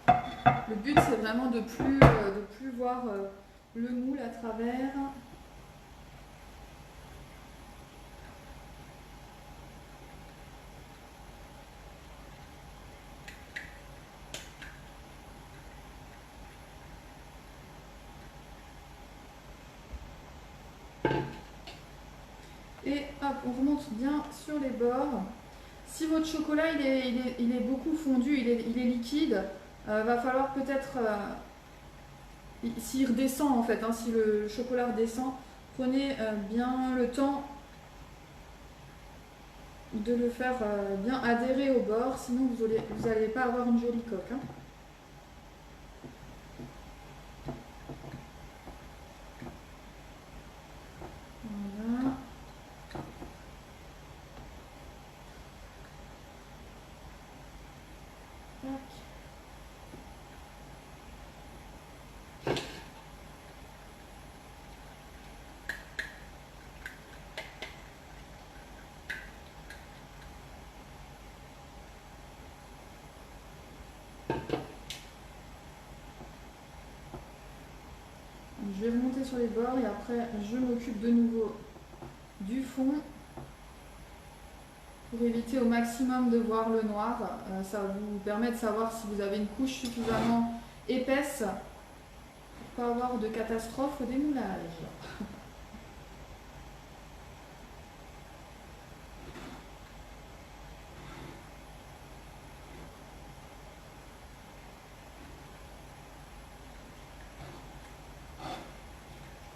Le but c'est vraiment de plus voir le moule à travers. Et hop, on remonte bien sur les bords. Si votre chocolat il est beaucoup fondu, il est liquide, va falloir peut-être, s'il redescend en fait, hein, si le chocolat redescend, prenez bien le temps de le faire bien adhérer au bord, sinon vous allez pas avoir une jolie coque. Hein. Voilà. Tac. Je vais remonter sur les bords et après je m'occupe de nouveau du fond pour éviter au maximum de voir le noir. Ça vous permet de savoir si vous avez une couche suffisamment épaisse pour ne pas avoir de catastrophe au démoulage.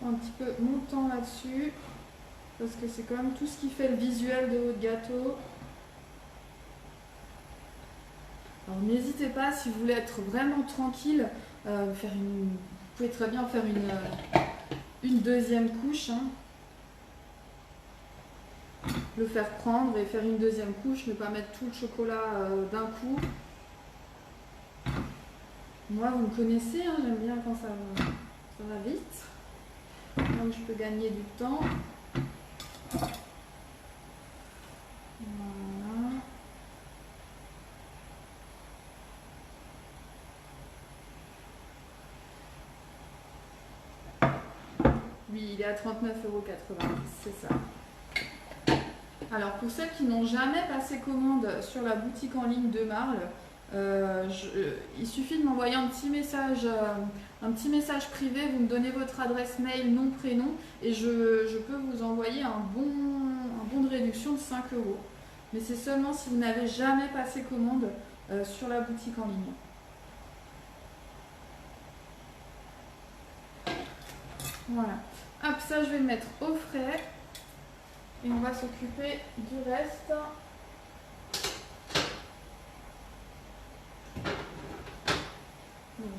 Un petit peu mon temps là-dessus parce que c'est quand même tout ce qui fait le visuel de votre gâteau. Alors n'hésitez pas, si vous voulez être vraiment tranquille, vous pouvez très bien faire une deuxième couche, hein. Le faire prendre et faire une deuxième couche, ne pas mettre tout le chocolat d'un coup. Moi vous me connaissez, hein, j'aime bien quand ça va vite. Donc je peux gagner du temps. Voilà. Oui, il est à 39,90 €, c'est ça. Alors pour celles qui n'ont jamais passé commande sur la boutique en ligne de Marle, il suffit de m'envoyer un petit message privé, vous me donnez votre adresse mail, nom, prénom, et je peux vous envoyer un bon de réduction de 5 €. Mais c'est seulement si vous n'avez jamais passé commande sur la boutique en ligne. Voilà. Hop, ça je vais le mettre au frais. Et on va s'occuper du reste.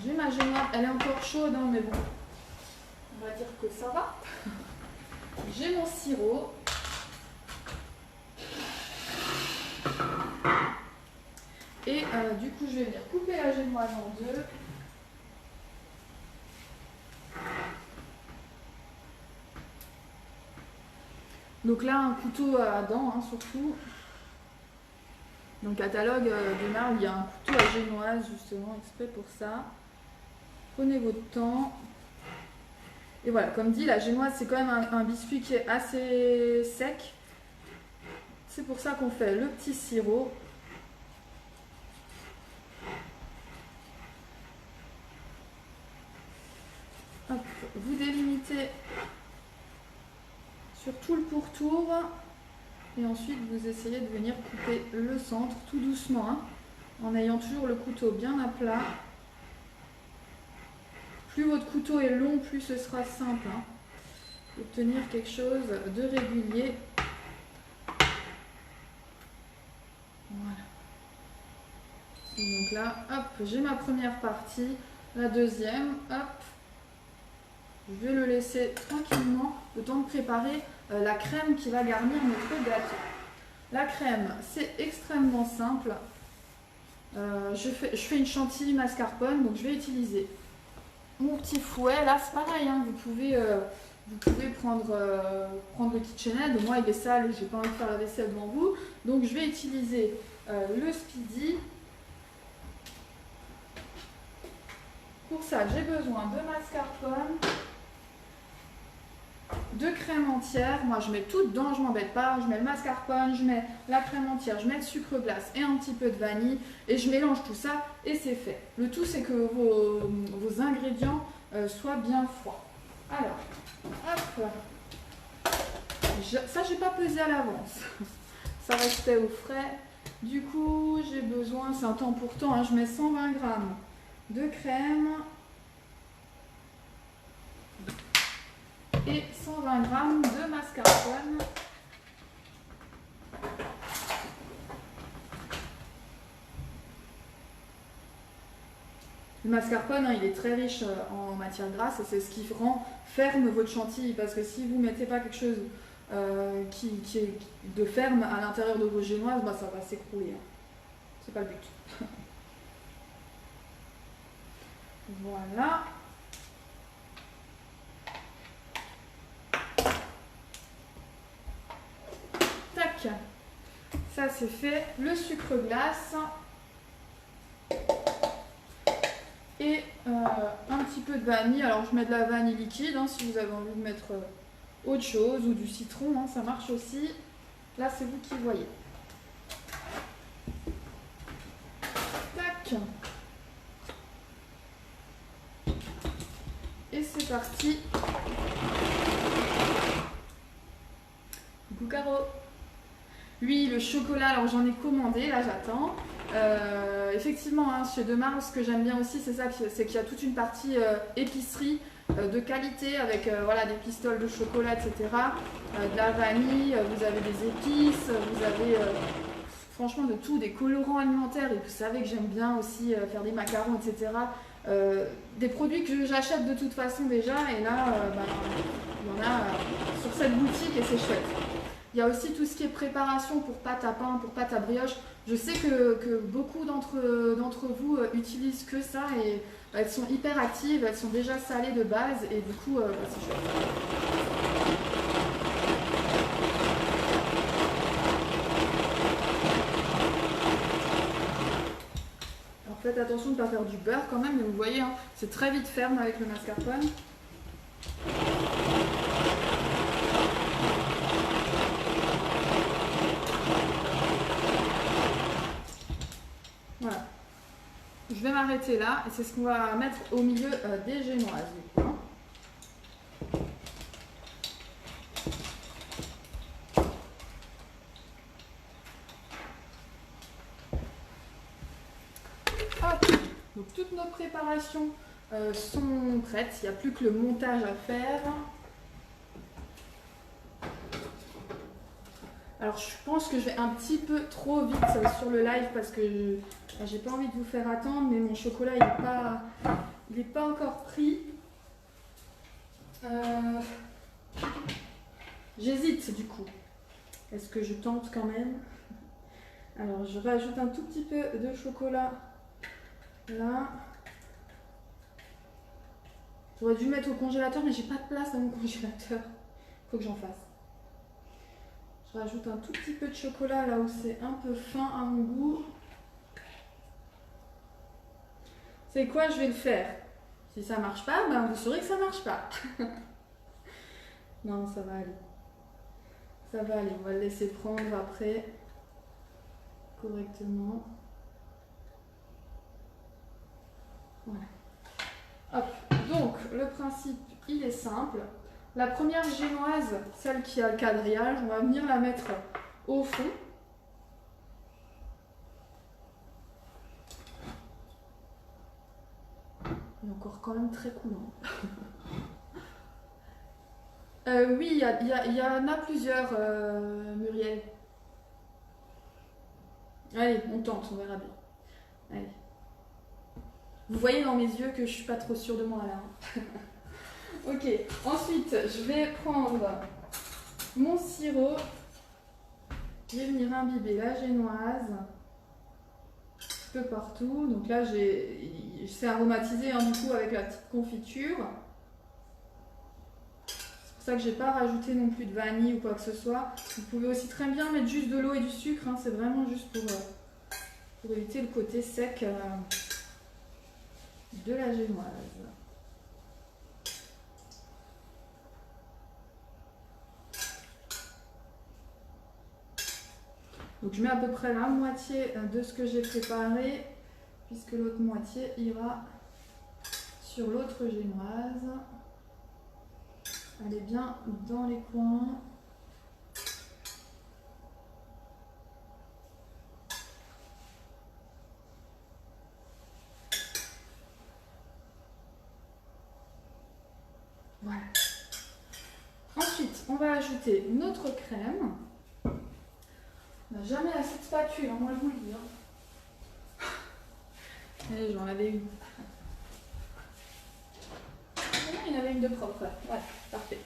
J'ai ma génoise, elle est encore chaude, hein, mais bon, on va dire que ça va. J'ai mon sirop. Et du coup, je vais venir couper la génoise en deux. Donc là, un couteau à dents, hein, surtout. Dans le catalogue de Marle, il y a un couteau à génoise, justement, exprès pour ça. Prenez votre temps. Et voilà, comme dit, la génoise, c'est quand même un biscuit qui est assez sec. C'est pour ça qu'on fait le petit sirop. Hop, vous délimitez sur tout le pourtour. Et ensuite, vous essayez de venir couper le centre tout doucement, hein, en ayant toujours le couteau bien à plat. Plus votre couteau est long, plus ce sera simple, hein, d'obtenir quelque chose de régulier. Voilà. Et donc là, hop, j'ai ma première partie, la deuxième, hop. Je vais le laisser tranquillement, le temps de préparer la crème qui va garnir notre gâteau. La crème, c'est extrêmement simple. Je fais une chantilly mascarpone, donc je vais utiliser mon petit fouet. Là, c'est pareil, hein, vous pouvez prendre le KitchenAid. Moi, il est sale et j'ai pas envie de faire la vaisselle devant vous. Donc, je vais utiliser le Speedy. Pour ça, j'ai besoin de mascarpone, de crème entière. Moi, je mets tout dedans, je m'embête pas. Je mets le mascarpone, je mets la crème entière, je mets le sucre glace et un petit peu de vanille. Et je mélange tout ça et c'est fait. Le tout, c'est que vos ingrédients soient bien froids. Alors, hop. Ça, j'ai pas pesé à l'avance. Ça restait au frais. Du coup, j'ai besoin, c'est un temps pour temps, hein, je mets 120 g de crème et 120 g de mascarpone. Le mascarpone, hein, il est très riche en matière grasse et c'est ce qui rend ferme votre chantilly. Parce que si vous ne mettez pas quelque chose qui est de ferme à l'intérieur de vos génoises, bah, ça va s'écrouler. Hein. C'est pas le but. Voilà. Tac. Ça c'est fait. Le sucre glace. Et un petit peu de vanille. Alors je mets de la vanille liquide, hein, si vous avez envie de mettre autre chose, ou du citron, hein, ça marche aussi. Là c'est vous qui voyez. Tac. Et c'est parti. Coucou Caro. Lui, le chocolat, alors j'en ai commandé, là j'attends. Effectivement, hein, chez Demar, ce que j'aime bien aussi, c'est ça, c'est qu'il y a toute une partie épicerie de qualité avec voilà, des pistoles de chocolat, etc. De la vanille, vous avez des épices, vous avez franchement de tout, des colorants alimentaires. Et vous savez que j'aime bien aussi faire des macarons, etc. Des produits que j'achète de toute façon déjà. Et là, il y en a sur cette boutique et c'est chouette. Il y a aussi tout ce qui est préparation pour pâte à pain, pour pâte à brioche. Je sais que beaucoup d'entre vous utilisent que ça et elles sont hyper actives, elles sont déjà salées de base et du coup, c'est chouette. Alors faites attention de ne pas faire du beurre quand même, mais vous voyez, hein, c'est très vite ferme avec le mascarpone. Voilà. Je vais m'arrêter là et c'est ce qu'on va mettre au milieu des génoises. Hop. Donc toutes nos préparations sont prêtes, il n'y a plus que le montage à faire. Alors je pense que je vais un petit peu trop vite sur le live parce que j'ai pas envie de vous faire attendre, mais mon chocolat il est pas encore pris. J'hésite du coup. Est-ce que je tente quand même? Alors je rajoute un tout petit peu de chocolat là. J'aurais dû le mettre au congélateur, mais j'ai pas de place dans mon congélateur. Faut que j'en fasse. Je rajoute un tout petit peu de chocolat là où c'est un peu fin à mon goût. C'est quoi, je vais le faire. Si ça marche pas, ben vous saurez que ça marche pas. Non, ça va aller. Ça va aller, on va le laisser prendre après correctement. Voilà. Hop, donc le principe il est simple. La première génoise, celle qui a le quadrillage, on va venir la mettre au fond. Il est encore quand même très coulant. Oui, il y en a plusieurs, Muriel. Allez, on tente, on verra bien. Allez. Vous voyez dans mes yeux que je suis pas trop sûre de moi là. Ok, ensuite je vais prendre mon sirop. Je vais venir imbiber la génoise un peu partout. Donc là, c'est aromatisé hein, du coup avec la petite confiture. C'est pour ça que j'ai pas rajouté non plus de vanille ou quoi que ce soit. Vous pouvez aussi très bien mettre juste de l'eau et du sucre. Hein, c'est vraiment juste pour éviter le côté sec de la génoise. Donc je mets à peu près la moitié de ce que j'ai préparé, puisque l'autre moitié ira sur l'autre génoise. Elle est bien dans les coins. on va ajouter notre crème. On n'a jamais assez de spatule, hein, moi je vous le dis. Hein. Allez, j'en avais une. Il y en avait une de propre. Voilà, parfait.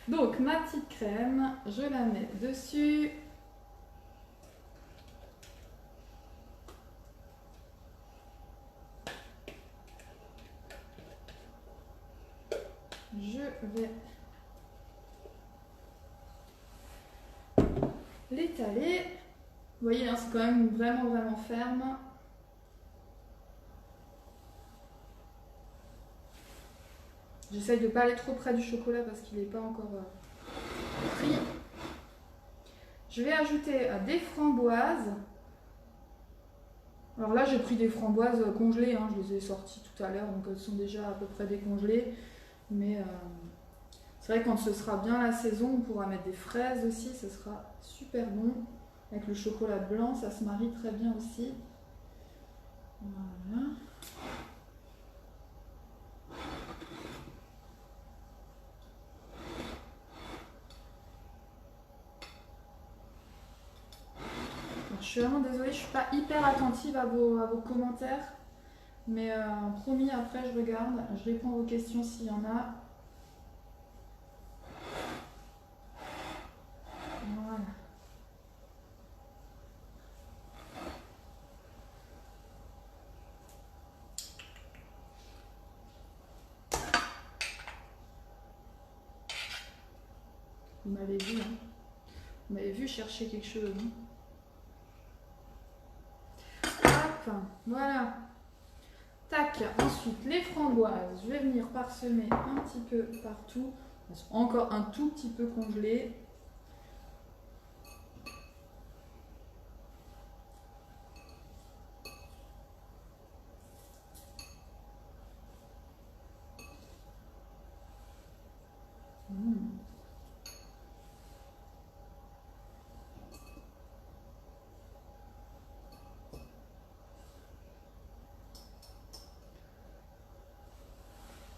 Donc, ma petite crème, je la mets dessus. Je vais l'étaler. Vous voyez, hein, c'est quand même vraiment ferme. J'essaye de ne pas aller trop près du chocolat parce qu'il n'est pas encore pris. Je vais ajouter des framboises. Alors là, j'ai pris des framboises congelées. Hein, je les ai sorties tout à l'heure, donc elles sont déjà à peu près décongelées. Mais c'est vrai que quand ce sera bien la saison, on pourra mettre des fraises aussi. Ce sera super bon. Avec le chocolat blanc, ça se marie très bien aussi. Voilà. Je suis vraiment désolée, je ne suis pas hyper attentive à vos commentaires. Mais promis, après je regarde, je réponds à vos questions s'il y en a. Voilà. Vous m'avez vu, hein. Vous m'avez vu chercher quelque chose. Hein. Hop, voilà. Tac, ensuite les framboises, je vais venir parsemer un petit peu partout. Elles sont encore un tout petit peu congelées.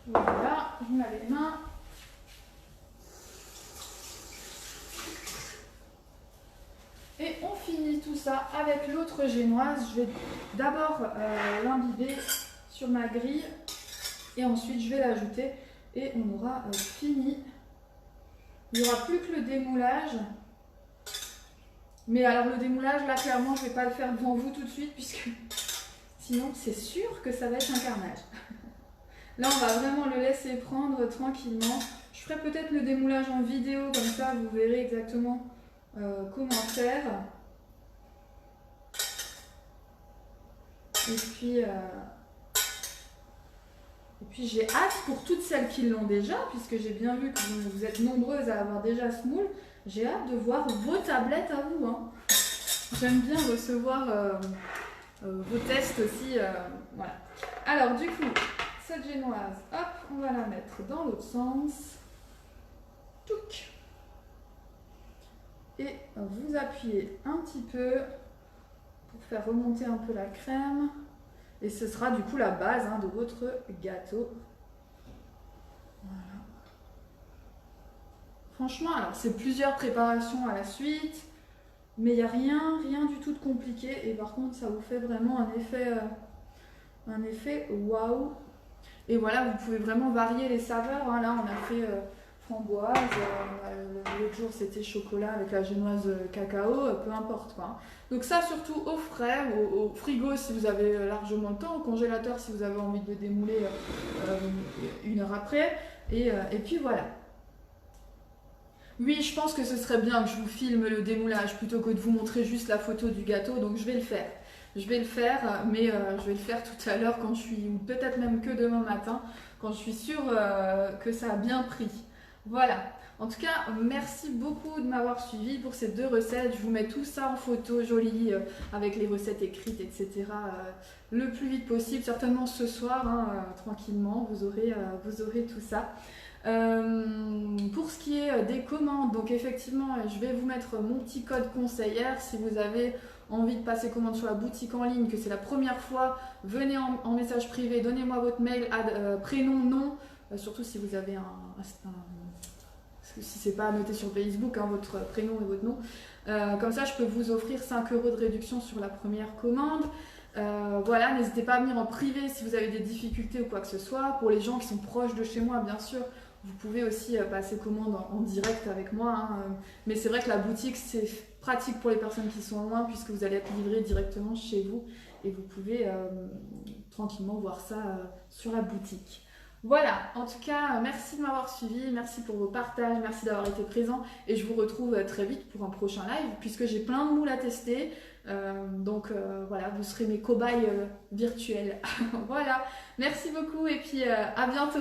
Voilà, je me lave les mains. Et on finit tout ça avec l'autre génoise. Je vais d'abord l'imbiber sur ma grille et ensuite je vais l'ajouter et on aura fini. Il n'y aura plus que le démoulage. Mais alors le démoulage, là clairement je ne vais pas le faire devant vous tout de suite puisque sinon c'est sûr que ça va être un carnage. Là on va vraiment le laisser prendre tranquillement. Je ferai peut-être le démoulage en vidéo, comme ça vous verrez exactement comment faire. Et puis j'ai hâte pour toutes celles qui l'ont déjà, puisque j'ai bien vu que vous êtes nombreuses à avoir déjà ce moule, j'ai hâte de voir vos tablettes à vous. Hein. J'aime bien recevoir vos tests aussi. Voilà. Alors du coup, cette génoise, hop, on va la mettre dans l'autre sens. Touc. Et vous appuyez un petit peu pour faire remonter un peu la crème. Et ce sera du coup la base de votre gâteau. Voilà. Franchement, alors c'est plusieurs préparations à la suite, mais il n'y a rien du tout de compliqué. Et par contre, ça vous fait vraiment un effet waouh. Et voilà, vous pouvez vraiment varier les saveurs. Hein. Là, on a fait framboise, l'autre jour c'était chocolat avec la génoise cacao, peu importe quoi. Donc ça surtout au frais, au frigo si vous avez largement le temps, au congélateur si vous avez envie de démouler 1 heure après. Et puis voilà. Oui, je pense que ce serait bien que je vous filme le démoulage plutôt que de vous montrer juste la photo du gâteau, donc je vais le faire. Je vais le faire, mais je vais le faire tout à l'heure quand je suis, ou peut-être même que demain matin, quand je suis sûre que ça a bien pris. Voilà. En tout cas, merci beaucoup de m'avoir suivi pour ces 2 recettes. Je vous mets tout ça en photo jolie avec les recettes écrites, etc. Le plus vite possible. Certainement ce soir, tranquillement, vous aurez tout ça. Pour ce qui est des commandes, donc effectivement, je vais vous mettre mon petit code conseillère. Si vous avez envie de passer commande sur la boutique en ligne, que c'est la première fois, venez en message privé, donnez-moi votre mail, prénom, nom, surtout si vous avez parce que si c'est pas noté sur Facebook, hein, votre prénom et votre nom. Comme ça, je peux vous offrir 5 € de réduction sur la première commande. Voilà, n'hésitez pas à venir en privé si vous avez des difficultés ou quoi que ce soit. Pour les gens qui sont proches de chez moi, bien sûr, vous pouvez aussi passer commande en direct avec moi. Hein. Mais c'est vrai que la boutique, c'est pratique pour les personnes qui sont loin puisque vous allez être livré directement chez vous et vous pouvez tranquillement voir ça sur la boutique. Voilà, en tout cas, merci de m'avoir suivi, merci pour vos partages, merci d'avoir été présent et je vous retrouve très vite pour un prochain live puisque j'ai plein de moules à tester. Voilà, vous serez mes cobayes virtuels. Voilà, merci beaucoup et puis à bientôt.